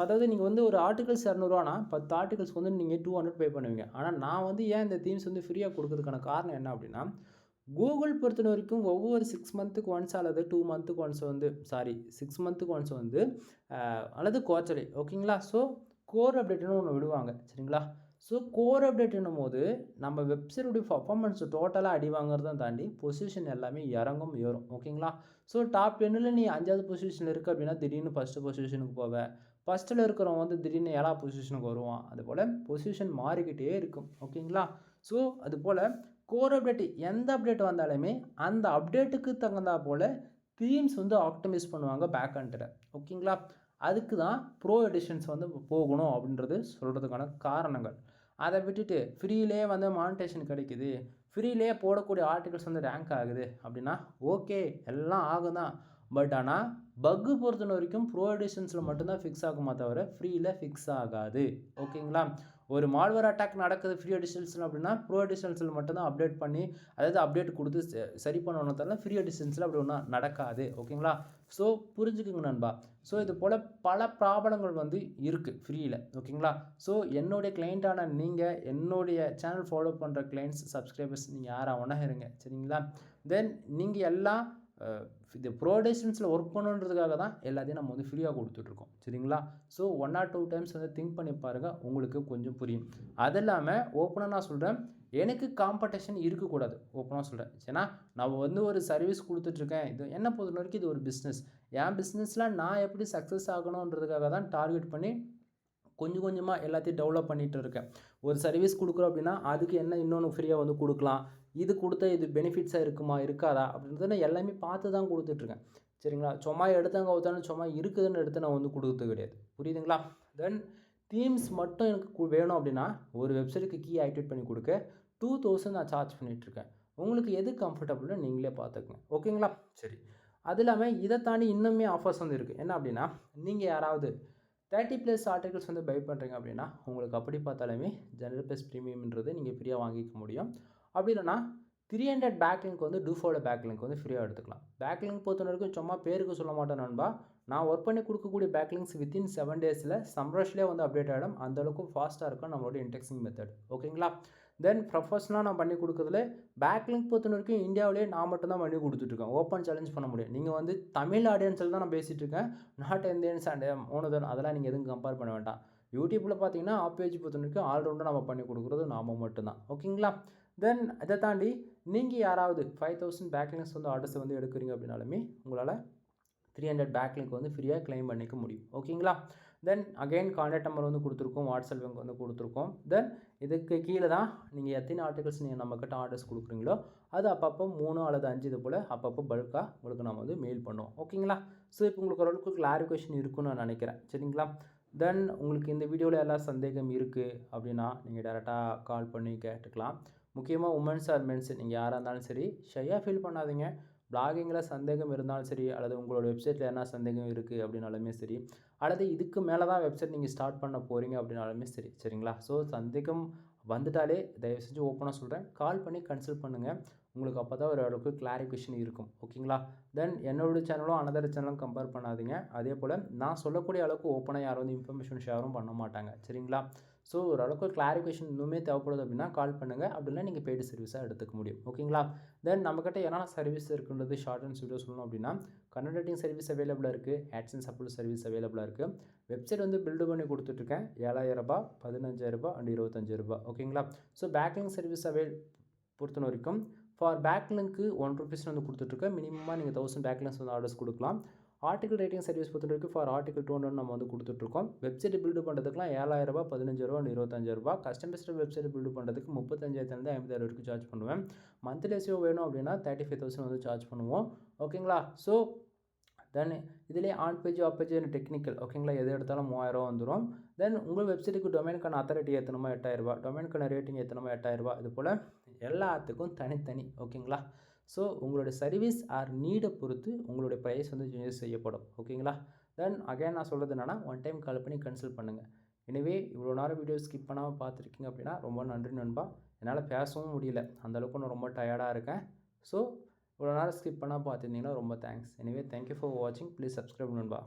அதாவது நீங்கள் வந்து ஒரு ஆர்டிகல்ஸ் 200 10 ஆர்டிகல்ஸ்க்கு வந்து நீங்கள் 200 பே பண்ணுவீங்க. ஆனால் நான் வந்து ஏன் இந்த தீம்ஸ் வந்து ஃப்ரீயாக கொடுக்கறதுக்கான காரணம் என்ன அப்படின்னா, கூகுள் பொறுத்த வரைக்கும் ஒவ்வொரு 6 மந்த்துக்கு ஒன்ஸ் அல்லது 2 மந்த்துக்கு ஒன்ஸ் வந்து 6 மந்த்துக்கு ஒன்ஸ் வந்து அல்லது குவார்ட்டர்லி. ஓகேங்களா? ஸோ கோர் அப்டேட்னு ஒன்று விடுவாங்க. சரிங்களா? ஸோ கோர் அப்டேட்னும் போது நம்ம வெப்சைட்டுடைய பர்ஃபார்மன்ஸ் டோட்டலாக அடி வாங்குறதான் தாண்டி பொசிஷன் எல்லாமே இறங்கும் ஏறும். ஓகேங்களா? ஸோ டாப் 10ல் நீ 5வது பொசிஷனில் இருக்க அப்படின்னா திடீர்னு ஃபஸ்ட்டு பொசிஷனுக்கு போவேன். ஃபஸ்ட்டில் இருக்கிறவங்க வந்து திடீர்னு 7வது பொசிஷனுக்கு வருவான். அதுபோல் பொசிஷன் மாறிக்கிட்டே இருக்கும். ஓகேங்களா? ஸோ அதுபோல் கோர் அப்டேட் எந்த அப்டேட் வந்தாலுமே அந்த அப்டேட்டுக்கு தகுந்தா போல் தீம்ஸ் வந்து ஆப்டிமைஸ் பண்ணுவாங்க பேக் எண்டில். ஓகேங்களா? அதுக்கு தான் ப்ரோ எடிஷன்ஸ் வந்து போகணும் அப்படின்றது சொல்கிறதுக்கான காரணங்கள். அதை விட்டுட்டு ஃப்ரீலே வந்து மானிட்டேஷன் கிடைக்குது, ஃப்ரீலே போடக்கூடிய ஆர்டிகல்ஸ் வந்து ரேங்க் ஆகுது அப்படின்னா ஓகே, எல்லாம் ஆகும் தான். பட் ஆனால் பக்கு பொறுத்த வரைக்கும் ப்ரோ எடிஷன்ஸில் மட்டும்தான் ஃபிக்ஸ் ஆகுமா தவிர ஃப்ரீயில் ஃபிக்ஸ் ஆகாது. ஓகேங்களா? ஒரு மால்வேர் அட்டாக் நடக்குது ஃப்ரீ எடிஷன்ஸில் அப்படின்னா ப்ரோ எடிஷன்ஸில் மட்டும்தான் அப்டேட் பண்ணி அதாவது அப்டேட் கொடுத்து சரி பண்ணணும் தவிர ஃப்ரீ எடிஷன்ஸில் அப்படி ஒன்றும் நடக்காது. ஓகேங்களா? ஸோ புரிஞ்சுக்குங்க நண்பா. ஸோ இது போல் பல ப்ராப்ளங்கள் வந்து இருக்குது ஃப்ரீயில். ஓகேங்களா? ஸோ என்னுடைய கிளைண்ட்டான நீங்கள் என்னுடைய சேனல் ஃபாலோ பண்ணுற கிளைண்ட்ஸ் சப்ஸ்கிரைபர்ஸ் நீங்கள் யாராக வேணா இருங்க. சரிங்களா? தென் நீங்கள் எல்லாம் இந்த ப்ரொடக்ஷன்ஸில் ஒர்க் பண்ணணுன்றதுக்காக தான் எல்லாத்தையும் நம்ம வந்து ஃப்ரீயாக கொடுத்துட்ருக்கோம். சரிங்களா? ஸோ 1 or 2 டைம்ஸ் வந்து திங்க் பண்ணி பாருங்கள், உங்களுக்கு கொஞ்சம் புரியும். அது இல்லாமல் ஓப்பனாக நான் சொல்கிறேன், எனக்கு காம்படிஷன் இருக்கக்கூடாது. ஓப்பனாக சொல்கிறேன். ஏன்னா நான் வந்து ஒரு சர்வீஸ் கொடுத்துட்ருக்கேன். இது என்னை பொறுத்த வரைக்கும் இது ஒரு பிஸ்னஸ். என் பிஸ்னஸில் நான் எப்படி சக்ஸஸ் ஆகணுன்றதுக்காக தான் டார்கெட் பண்ணி கொஞ்சம் கொஞ்சமாக எல்லாத்தையும் டெவலப் பண்ணிகிட்டு இருக்கேன். ஒரு சர்வீஸ் கொடுக்குறோம் அப்படின்னா அதுக்கு என்ன இன்னொன்று ஃப்ரீயாக வந்து கொடுக்கலாம், இது கொடுத்தா இது பெனிஃபிட்ஸாக இருக்குமா இருக்காதா அப்படின்றத நான் எல்லாமே பார்த்து தான் கொடுத்துட்ருக்கேன். சரிங்களா? சும்மா எடுத்தாங்க ஒருத்தாலும் சும்மா இருக்குதுன்னு எடுத்து நான் வந்து கொடுத்தது கிடையாது. புரியுதுங்களா? தென் தீம்ஸ் மட்டும் எனக்கு வேணும் அப்படின்னா ஒரு வெப்சைட்டுக்கு கீ ஆக்டிவேட் பண்ணி கொடுக்க 2000 நான் சார்ஜ் பண்ணிகிட்ருக்கேன். உங்களுக்கு எது கம்ஃபர்டபுள்னு நீங்களே பார்த்துக்குங்க. ஓகேங்களா? சரி. அது இல்லாமல் இதை தாண்டி இன்னுமே ஆஃபர்ஸ் வந்து இருக்குது. என்ன அப்படின்னா நீங்கள் யாராவது 30+ ஆர்டிகல்ஸ் வந்து பை பண்ணுறீங்க அப்படின்னா உங்களுக்கு அப்படி பார்த்தாலுமே ஜெனரல் ப்ளஸ் ப்ரீமியம்ன்றது நீங்கள் ஃப்ரீயாக வாங்கிக்க முடியும். அப்படி இல்லைனா 300 பேக்லிங்க் வந்து டூஃபாலோ பேக்லிங்க் வந்து ஃப்ரீயாக எடுத்துக்கலாம். பேக்லிங்க் பொறுத்த வரைக்கும் சும்மா பேருக்கு சொல்ல மாட்டேன் நண்பா. நான் ஒர்க் பண்ணி கொடுக்கக்கூடிய பேக்லிங்க்ஸ் வித்தின் 7 டேஸில் சம்ரஷ்லேயே வந்து அப்டேட் ஆகிடும். அந்தளவுக்கு ஃபாஸ்ட்டாக இருக்கும் நம்மளோட இன்டெக்ஸிங் மெத்தட். ஓகேங்களா? தென் ப்ரொஃபஷனலாக நான் பண்ணி கொடுக்குறதுல பேக்லிங்க் பொறுத்த வரைக்கும் இந்தியாவிலேயே நான் மட்டும் தான் பண்ணி கொடுத்துட்ருக்கேன். ஓப்பன் சேலஞ்ச் பண்ண முடியும். நீங்கள் வந்து தமிழ் ஆடியன்ஸில் தான் நான் பேசிகிட்டு இருக்கேன். நாட் இந்தியன்ஸ் அண்ட் ஓனதன் அதெல்லாம் நீங்கள் எதுவும் கம்பேர் பண்ண வேண்டாம். யூடியூப்பில் பார்த்தீங்கன்னா ஆப்பேஜ் பொறுத்த வரைக்கும் ஆல்ரவுண்டாக நம்ம பண்ணி கொடுக்குறது நாம் மட்டும்தான். ஓகேங்களா? தென் இதை தாண்டி நீங்கள் யாராவது 5000 பேக்லிங்க்ஸ் வந்து ஆர்டர்ஸ் வந்து எடுக்கிறீங்க அப்படின்னாலுமே உங்களால் 300 பேக்லிங்க் வந்து ஃப்ரீயாக கிளைம் பண்ணிக்க முடியும். ஓகேங்களா? தென் அகைன் கான்டாக்ட் நம்பர் வந்து கொடுத்துருக்கோம், வாட்ஸ்அப் லிங்க் வந்து கொடுத்துருக்கோம். தென் இதுக்கு கீழே தான் நீங்கள் எத்தனை ஆர்டிகல்ஸ் நீங்கள் நம்மக்கிட்ட ஆர்டர்ஸ் கொடுக்குறீங்களோ அது அப்பப்போ 3 அல்லது 5 இது போல் அப்பப்போ பல்காக உங்களுக்கு நம்ம வந்து மெயில் பண்ணுவோம். ஓகேங்களா? ஸோ இப்போ உங்களுக்கு ஓரளவுக்கு கிளாரிஃபிகேஷன் இருக்குன்னு நான் நினைக்கிறேன். சரிங்களா? தென் உங்களுக்கு இந்த வீடியோவில் எல்லாம் சந்தேகம் இருக்குது அப்படின்னா நீங்கள் டேரெக்டாக கால் பண்ணி கேட்டுக்கலாம். முக்கியமாக உமன்ஸ் ஆர் மென்ஸ் நீங்கள் யாராக இருந்தாலும் சரி ஷையாக ஃபீல் பண்ணாதீங்க. பிளாகிங்கில் சந்தேகம் இருந்தாலும் சரி அல்லது உங்களோட வெப்சைட்டில் என்ன சந்தேகம் இருக்குது அப்படின்னாலுமே சரி அல்லது இதுக்கு மேலே தான் வெப்சைட் நீங்கள் ஸ்டார்ட் பண்ண போகிறீங்க அப்படின்னாலுமே சரி. சரிங்களா? ஸோ சந்தேகம் வந்துட்டாலே தயவு செஞ்சு ஓப்பனாக சொல்கிறேன், கால் பண்ணி கன்சல்ட் பண்ணுங்கள். உங்களுக்கு அப்போ தான் ஒரு அளவுக்கு கிளாரிஃபிகேஷன் இருக்கும். ஓகேங்களா? தென் என்னோட சேனலும் அனதர் சேனலும் கம்பேர் பண்ணாதீங்க. அதே போல் நான் சொல்லக்கூடிய அளவுக்கு ஓப்பனாக யாரும் வந்து இன்ஃபர்மேஷன் ஷேரும் பண்ண மாட்டாங்க. சரிங்களா? ஸோ ஓரளவுக்கு கிளாரிஃபிகேஷன் இன்னுமே தேவைப்படுது அப்படின்னா கால் பண்ணுங்கள். அப்படின்னா நீங்கள் பெய்டு சர்வீஸாக எடுத்துக்க முடியும். ஓகேங்களா? தென் நம்மக்கிட்ட என்னென்ன சர்வீஸ் இருக்குன்றது ஷார்ட் அண்ட் ஸ்வீட்டாக சொல்லணும் அப்படின்னா கண்டென்ட் ரைட்டிங் சர்வீஸ் அவைலபிளாக இருக்குது, ஆட்சன்ஸ் அப்லோட் சர்வீஸ் அவைலபிளாக இருக்குது. வெப்சைட் வந்து பில்டு பண்ணி கொடுத்துட்ருக்கேன். 7000 15,000 அண்ட் 25,000. ஓகேங்களா? ஸோ பேக்லிங்க் சர்வீஸ் பொறுத்த வரைக்கும் ஃபார் பேக்லிங்க்கு 1 ரூபீஸ் வந்து கொடுத்துட்ருக்கேன். மினிமமாக நீங்கள் 1000 பேக்லிங்க்ஸ் வந்து ஆர்டர்ஸ் கொடுக்கலாம். ஆர்டிகல் ரைட்டிங் சர்வீஸ் பொறுத்த வரைக்கும் ஃபார் ஆர்டிகல் 200 நம்ம வந்து கொடுத்துட்ருக்கோம். வெப்சைட் பில்டு பண்ணுறதுக்குலாம் 7000 15,000 அண்ட் 25,000. கஸ்டமைஸ்டு வெப்சைட் பில்டு பண்ணுறதுக்கு 35,000 50,000 வரைக்கும் சார்ஜ் பண்ணுவேன். மந்த்லி எஸ்இஓ வேணும் அப்படின்னா 35,000 வந்து சார்ஜ் பண்ணுவோம். ஓகேங்களா? ஸோ தென் இதிலே on page off page technical. ஓகேங்களா? எது எடுத்தாலும் 3000 வந்துடும். தென் உங்கள் வெப்சைட்டுக்கு டொமைனுக்கான அத்தாரிட்டி ஏற்றணுமா 8000, டொமைனுக்கான ரேட்டிங் ஏற்றணுமா 8000. இது போல் எல்லாத்துக்கும் தனித்தனி. ஓகேங்களா? ஸோ உங்களுடைய சர்வீஸ் ஆர் நீடை பொறுத்து உங்களுடைய ப்ரைஸ் வந்து சேஞ்சஸ் செய்யப்படும். ஓகேங்களா? தென் அகைன் நான் சொல்கிறது என்னென்னா ஒன் டைம் கால் பண்ணி கன்சல்ட் பண்ணுங்கள். எனவே இவ்வளோ நேரம் வீடியோ ஸ்கிப் பண்ணாமல் பார்த்துருக்கீங்க அப்படின்னா ரொம்ப நன்றி நண்பா. என்னால் பேசவும் முடியல, அந்தளவுக்கு நான் ரொம்ப டயர்டாக இருக்கேன். ஸோ இவ்வளோ நேரம் ஸ்கிப் பண்ணால் பார்த்துருந்தீங்கன்னா ரொம்ப தேங்க்ஸ். எனவே தேங்க்யூ ஃபார் வாட்சிங். ப்ளீஸ் சப்ஸ்கிரைப் நண்பா.